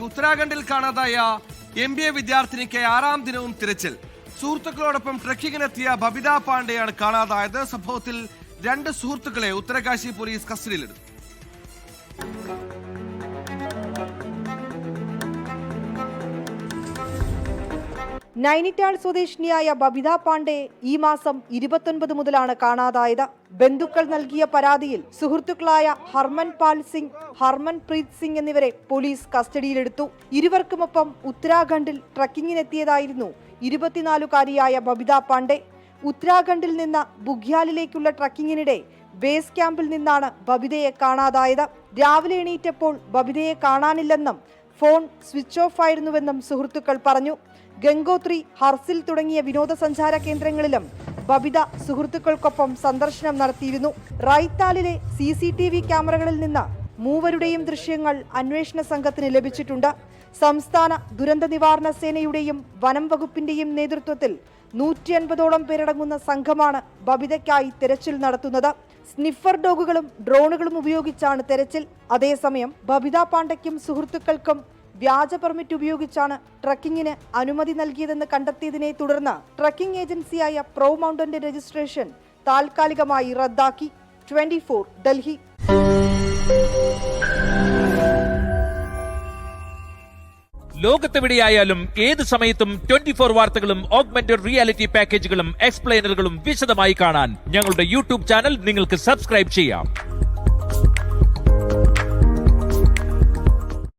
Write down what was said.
വാർത്തകളിലേക്ക്. ഉത്തരാഖണ്ഡിൽ കാണാതായ MBA വിദ്യാർത്ഥിനിക്ക് 6ാം ദിനവും തിരച്ചിൽ. സുഹൃത്തുക്കളോടൊപ്പം ട്രക്കിങ്ങിനെത്തിയ ബബിത പാണ്ഡെയാണ് കാണാതായത്. സംഭവത്തിൽ 2 സുഹൃത്തുക്കളെ ഉത്തരകാശി പോലീസ് കസ്റ്റഡിയിലെടുത്തു. നൈനിറ്റാൾ സ്വദേശിനിയായ ബബിത പാണ്ഡെ ഈ മാസം 29 മുതലാണ് കാണാതായത്. ബന്ധുക്കൾ നൽകിയ പരാതിയിൽ സുഹൃത്തുക്കളായ ഹർമൻപാൽ സിംഗ്, ഹർമൻപ്രീത് സിംഗ് എന്നിവരെ പോലീസ് കസ്റ്റഡിയിലെടുത്തു. ഇരുവർക്കുമൊപ്പം ഉത്തരാഖണ്ഡിൽ ട്രക്കിങ്ങിനെത്തിയതായിരുന്നു 24-കാരിയായ ബബിത പാണ്ഡെ. ഉത്തരാഖണ്ഡിൽ നിന്ന് ബുഗ്യാലിലേക്കുള്ള ട്രക്കിങ്ങിനിടെ ബേസ് ക്യാമ്പിൽ നിന്നാണ് ബബിതയെ കാണാതായത്. രാവിലെ എണീറ്റപ്പോൾ ബബിതയെ കാണാനില്ലെന്നും ഫോൺ സ്വിച്ച് ഓഫ് ആയിരുന്നുവെന്നും സുഹൃത്തുക്കൾ പറഞ്ഞു. ഗംഗോത്രി, ഹർസിൽ തുടങ്ങിയ വിനോദസഞ്ചാര കേന്ദ്രങ്ങളിലും ബബിത സുഹൃത്തുക്കൾക്കൊപ്പം സന്ദർശനം നടത്തിയിരുന്നു. റൈത്താലിലെ CCTV ക്യാമറകളിൽ നിന്ന് മൂവരുടെയും ദൃശ്യങ്ങൾ അന്വേഷണ സംഘത്തിന് ലഭിച്ചിട്ടുണ്ട്. സംസ്ഥാന ദുരന്ത നിവാരണ സേനയുടെയും വനം വകുപ്പിന്റെയും നേതൃത്വത്തിൽ 150ഓളം പേരടങ്ങുന്ന സംഘമാണ് ബബിതയ്ക്കായി തെരച്ചിൽ നടത്തുന്നത്. സ്നിഫർ ഡോഗുകളും ഡ്രോണുകളും ഉപയോഗിച്ചാണ് തെരച്ചിൽ. അതേസമയം ബബിത പാണ്ഡയ്ക്കും സുഹൃത്തുക്കൾക്കും വ്യാജ പെർമിറ്റ് ഉപയോഗിച്ചാണ് ട്രക്കിങ്ങിന് അനുമതി നൽകിയതെന്ന് കണ്ടെത്തിയതിനെ തുടർന്ന് ട്രക്കിംഗ് ഏജൻസിയായ പ്രോ മൗണ്ടന്റെ രജിസ്ട്രേഷൻ താൽക്കാലികമായി റദ്ദാക്കി. 24 ഡൽഹി. ലോകത്തെവിടെയായാലും ഏത് സമയത്തും 24 വാർത്തകളും ഓഗ്മെന്റഡ് റിയാലിറ്റി പാക്കേജുകളും എക്സ്പ്ലെയിനറുകളും വിശദമായി കാണാൻ ഞങ്ങളുടെ YouTube ചാനൽ നിങ്ങൾക്ക് സബ്സ്ക്രൈബ് ചെയ്യാം.